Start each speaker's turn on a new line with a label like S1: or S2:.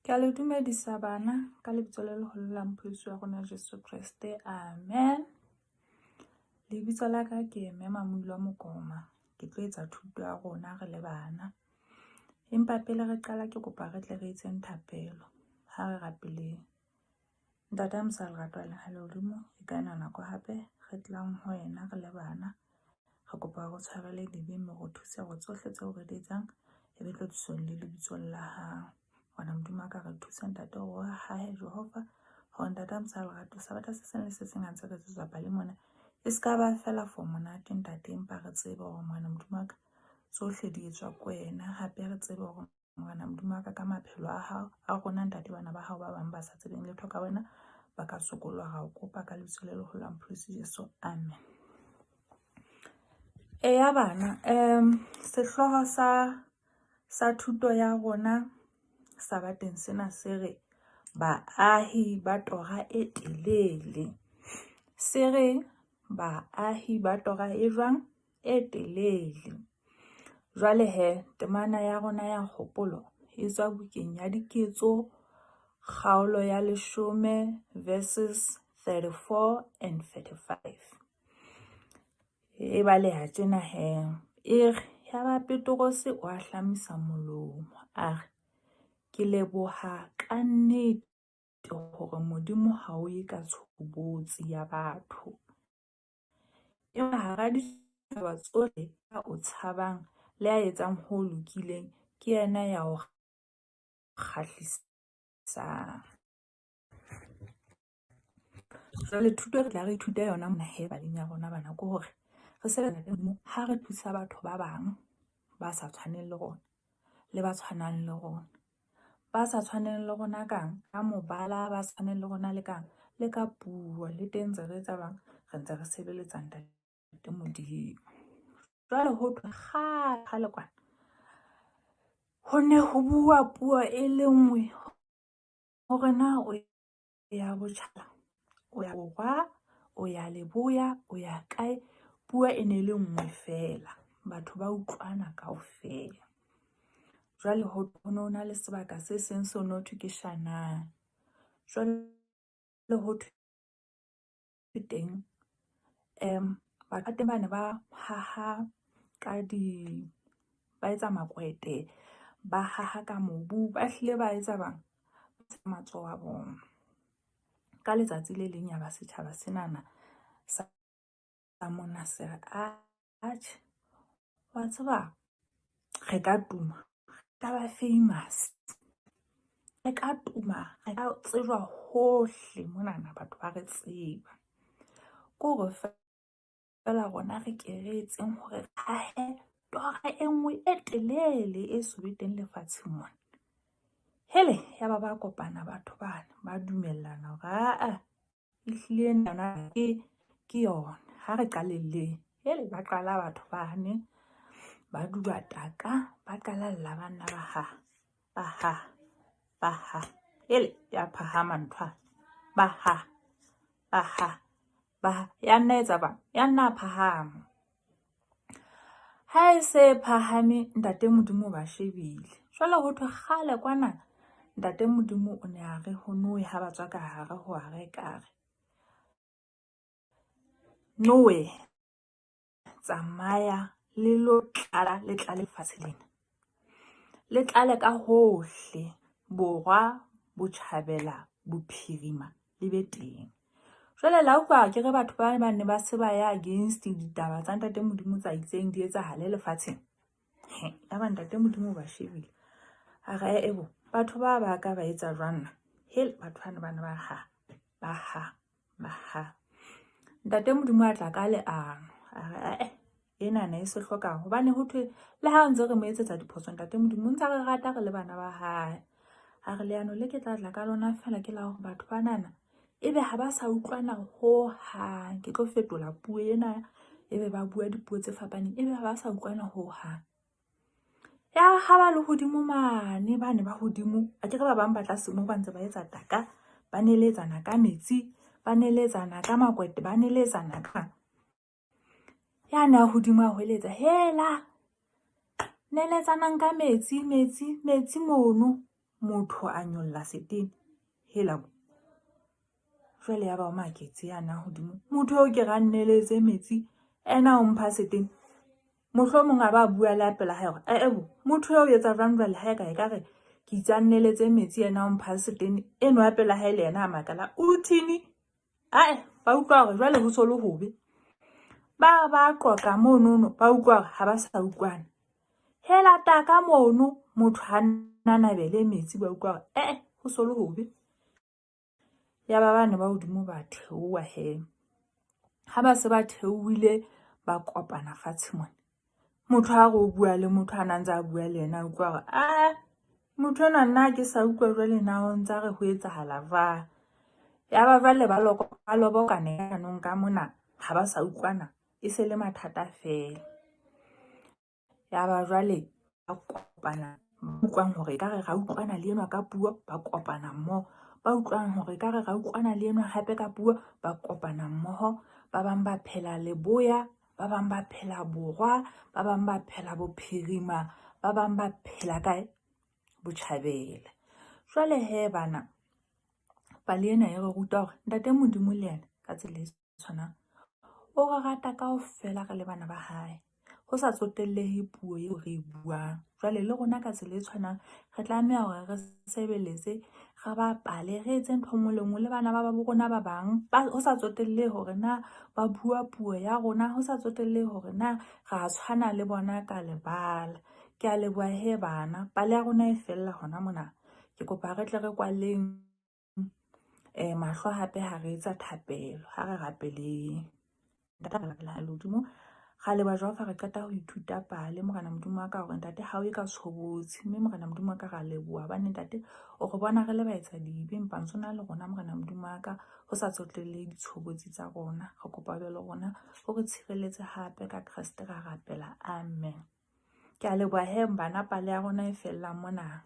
S1: Ke a le dumedisa bana ka lebitso le leholo la Mopresidente wa rona Jesu Kriste. Amen. Lebitso la ka ke Mme Mamolo Mokoma. Ke tlo etsa thuto ya rona re le bana. Empa pele re qala ke kopa re tle re etseng thapelo. Ha re rapeleng. Ntata Mosadi Lerato le Halodimo e ka nako hape re tlang ho yena re le bana. Re kopa go tshwarele dibe mme go thusa go tsohle tseo re di etsang e be tlo tsong le lebitsong la hao. Wana Modimo ka re thusa ntate go ha Jehova ho ntata Mosadi Lerato sabata se seng le se seng antse re tswa ba le mona e ska ba fela for monate ntate empa re tsebe hore Wana Modimo ka tsohle di etswa ko wena hape re tsebe hore Wana Modimo ka maphelo a hao a rona ntate bana ba hao ba bang ba sa tsebeng letho ka wena ba ka sokolwa ga o kopa ka lebitso le leholo la Mopresidente Jesu. Amen. Eya bana sehloho sa thuto ya rona sabateng sena se re baahi ba tora e telele. Se re baahi ba tora e jwang e telele. Jwale he temana ya rona ya kgopolo e tswa bukeng ya Diketso kgaolo ya 10 verses 34 and 35. E bale ha tjena he e ya ba Petrose o a hlamisa molomo a re ke leboha ka nnete hore Modimo ha o ye ka tshobotsi ya batho. Empa hara ditaba tsohle ya o tshabang le a etsang ho lokileng ke yena ya o kgahlisang. Jwale thuto re tla re ithuta yona mona he baleng ya rona bana ko hore re sebetsa le Modimo ha re thusa batho ba bang ba sa tshwaneng le rona le ba tshwanang le rona. Ba sa tshwaneng le rona kang ka mobala ba tshwaneng le rona le kang le ka puo le teng tse re etsa bang re ntse re sebeletsa ntate Modimo. Jwale ho thwe kgale kwana ho ne ho bua puo e le nngwe hore na o ya Botjhala o ya Borwa o ya Leboya o ya kae puo e ne le nngwe fela batho ba utlwana kaofela. Jwale ho na le sebaka se seng se no thwe ke Shanang. Jwale ho thwe teng batho ba ne ba haha ka ba etsa makwete ba haha ka mobu ba hlile ba etsa bang matsoho a bona. Ka letsatsi le leng ya ba setjhaba senana sa mona se atjhe wa tseba re ka tuma ka ba famous re ka tuma re ka tsejwa hohle monana batho ba re tseba ko re fela rona re ke re etseng hore ahe tora e nngwe e telele e sobeteng lefatsheng mona. Hele ya ba kopana batho bana ba dumellana hore ehlile nna ke yona ha re qalelleng hele ba qala batho bane ba duba taka ba qalalla bana ba ha hele ya phahama ntwa ba ya nna etsa ba ya nna phahama ha e se phahame ntate Modimo ba shebile. Jwale ho thwe kgale kwana ntate Modimo o ne a re ho Noe ha ba tswa ka hare ho a re kare Noe tsamaya le lo tlala le tlale lefatshe lena le tlale ka hohle Borwa Botjhabela Bophirima le be teng. Jwale la utlwa ke re batho ba ne ba se ba ya against ditaba tsa ntate Modimo tsa itseng di etsahale lefatsheng. Ya ba ntate Modimo ba shebile a re ebo batho ba ka ba etsa jwang hele batho bana ba ha ntate Modimo a tla ka leano a re ena ne se hlokang hobane ho thwe le ha ntse re mo etsetsa diphoso ntate Modimo ntse re rata re le bana ba hae a re leano le ke tla ka lona fela ke la hore batho banana ebe ha ba sa utlwana ho hang ke tlo fetola puo ena ebe ba bua dipuo tse fapaneng ebe ha ba sa utlwana ho hang. Ya ha ba le hodimo mane bane ba hodimo a ke re ba bang ba tlase mo ba ntse ba etsa taka ba neletsana ka metsi ba neletsana ka makwete ba neletsana ka ya na hodimo a hweletsa hela neletsanang ka metsi mono motho a nyolla setene hela jwale ya ba o maketse yana hodimo motho eo ke ranneletse metsi ena o mpha setene mohlomong a ba bua le apela hae hore ebo motho eo etsa jwang jwale ha eka ekare ke itsanneletse metsi ena o mpha setene eno apela hae le yena a makala uthini ba utlwa hore jwale ho solo hobe ba qoqa mono ba utlwa hore ha ba sa utlwana hela taka mono motho ha nanabele metsi ba utlwa hore ho solo hobe ya ba bane ba hodimo ba theoha he ha ba se ba theohile ba kopana fatshe mona motho a go bua le motho a nantsa a bua le yena utlwa hore motho ena nna ke sa utlwa jwale na o ntsa re ho etsahala jwang ya ba jwale ba lobokane yanong ka mona ha ba sa utlwana e se le mathata fela ya ba jwale ba kopana utlwang hore ekare ra utlwana le enwa ka puo ba kopana mmoho ba utlwang hore ekare ra utlwana le enwa hape ka puo ba kopana mmoho ba bang ba phela Leboya ba bang ba phela Borwa ba bang ba phela Bophirima ba bang ba phela kae Botjhabela jwale he bana pale ena e re ruta hore ntate Modimo le yena ka tsela e tshwanang o re rata kaofela re le bana ba hae ho sa tsotellehe puo eo re e buang jwale le rona ka tsela e tshwanang re tlameha hore re sebeletse ga ba pale re etse ntho nngwe le nngwe le bana ba rona ba bang ho sa tsotellehe hore na ba bua puo ya rona ho sa tsotellehe hore na ra tshwana le bona ka lebala ke a leboha he bana pale ya rona e fella hona mona ke kopa re tle re kwaleng mahlo hape ha re etsa thapelo ha re rapeleng Modimo ga leba jwa fa re qeta ho ithuta pale Morena Modimo wa ka hore ntate ha o e ka tshobotsi mme Morena Modimo wa ka ra leboha bane ntate o re bona re le ba etsa dibe empa ntsona le rona Morena Modimo wa ka ho sa tsotlelle ditshobotsi tsa rona re kopa be le rona o re tshireletse hape ka Kriste ra rapela amen ke a leboha he bana pale ya rona e fella mona